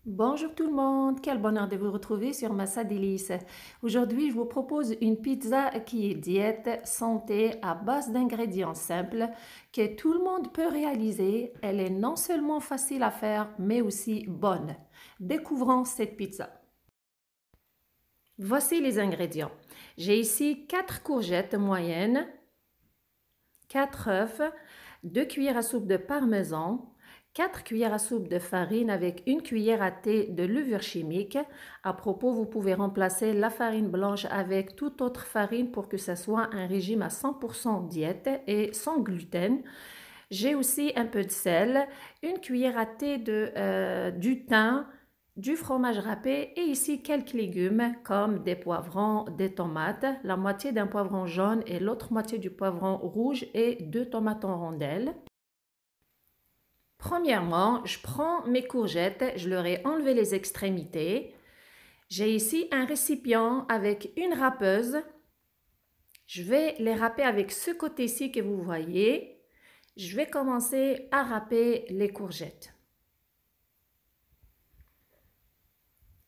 Bonjour tout le monde, quel bonheur de vous retrouver sur Massa Délice. Aujourd'hui, je vous propose une pizza qui est diète, santé, à base d'ingrédients simples que tout le monde peut réaliser. Elle est non seulement facile à faire, mais aussi bonne. Découvrons cette pizza. Voici les ingrédients. J'ai ici 4 courgettes moyennes, 4 œufs, 2 cuillères à soupe de parmesan, 4 cuillères à soupe de farine avec 1 cuillère à thé de levure chimique. À propos, vous pouvez remplacer la farine blanche avec toute autre farine pour que ce soit un régime à 100% diète et sans gluten. J'ai aussi un peu de sel, 1 cuillère à thé du thym, du fromage râpé et ici quelques légumes comme des poivrons, des tomates, la moitié d'un poivron jaune et l'autre moitié du poivron rouge et 2 tomates en rondelles. Premièrement, je prends mes courgettes, je leur ai enlevé les extrémités. J'ai ici un récipient avec une râpeuse. Je vais les râper avec ce côté-ci que vous voyez. Je vais commencer à râper les courgettes.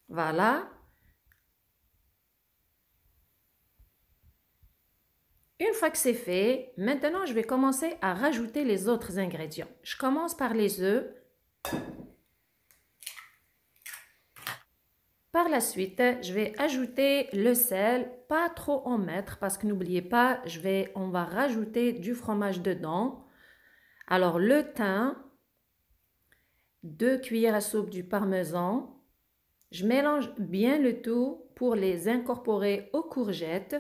Voilà. Une fois que c'est fait, maintenant je vais commencer à rajouter les autres ingrédients. Je commence par les œufs. Par la suite, je vais ajouter le sel, pas trop en mettre parce que n'oubliez pas, on va rajouter du fromage dedans. Alors le thym, 2 cuillères à soupe du parmesan. Je mélange bien le tout pour les incorporer aux courgettes.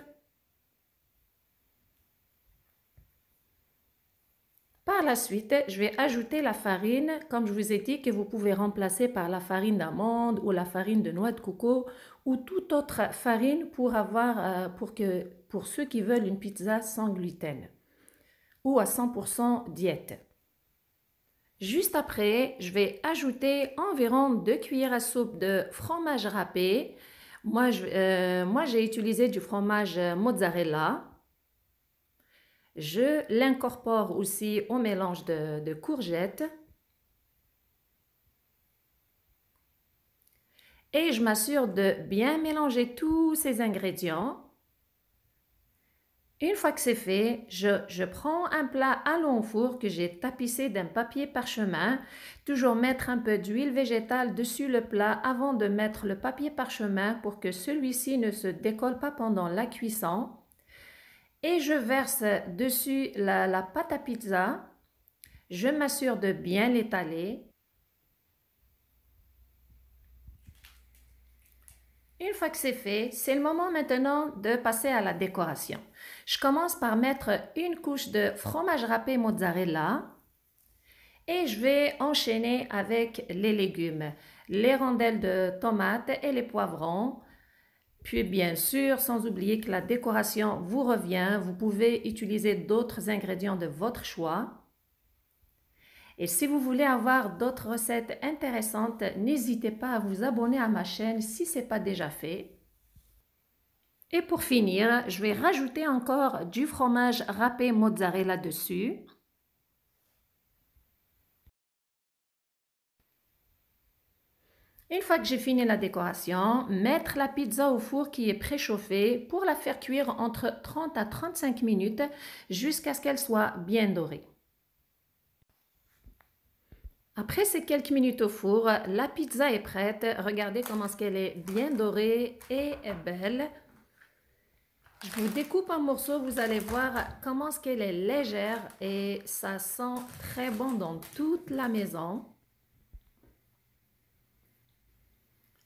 Par la suite, je vais ajouter la farine, comme je vous ai dit, que vous pouvez remplacer par la farine d'amande ou la farine de noix de coco ou toute autre farine pour ceux qui veulent une pizza sans gluten ou à 100% diète. Juste après, je vais ajouter environ 2 cuillères à soupe de fromage râpé. Moi, j'ai utilisé du fromage mozzarella. Je l'incorpore aussi au mélange de courgettes. Et je m'assure de bien mélanger tous ces ingrédients. Une fois que c'est fait, je prends un plat à long four que j'ai tapissé d'un papier parchemin. Toujours mettre un peu d'huile végétale dessus le plat avant de mettre le papier parchemin pour que celui-ci ne se décolle pas pendant la cuisson. Et je verse dessus la pâte à pizza. Je m'assure de bien l'étaler. Une fois que c'est fait, c'est le moment maintenant de passer à la décoration. Je commence par mettre une couche de fromage râpé mozzarella et je vais enchaîner avec les légumes, les rondelles de tomates et les poivrons. Puis bien sûr, sans oublier que la décoration vous revient, vous pouvez utiliser d'autres ingrédients de votre choix. Et si vous voulez avoir d'autres recettes intéressantes, n'hésitez pas à vous abonner à ma chaîne si ce n'est pas déjà fait. Et pour finir, je vais rajouter encore du fromage râpé mozzarella dessus. Une fois que j'ai fini la décoration, mettre la pizza au four qui est préchauffé pour la faire cuire entre 30 à 35 minutes jusqu'à ce qu'elle soit bien dorée. Après ces quelques minutes au four, la pizza est prête. Regardez comment elle est bien dorée et belle. Je vous découpe en morceaux, vous allez voir comment elle est légère et ça sent très bon dans toute la maison.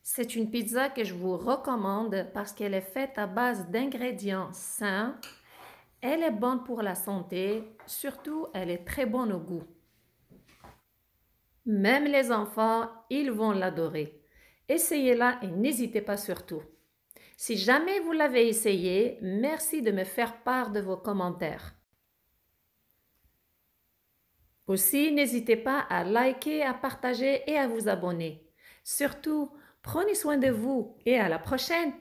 C'est une pizza que je vous recommande parce qu'elle est faite à base d'ingrédients sains. Elle est bonne pour la santé, surtout elle est très bonne au goût. Même les enfants, ils vont l'adorer. Essayez-la et n'hésitez pas surtout. Si jamais vous l'avez essayé, merci de me faire part de vos commentaires. Aussi, n'hésitez pas à liker, à partager et à vous abonner. Surtout, prenez soin de vous et à la prochaine!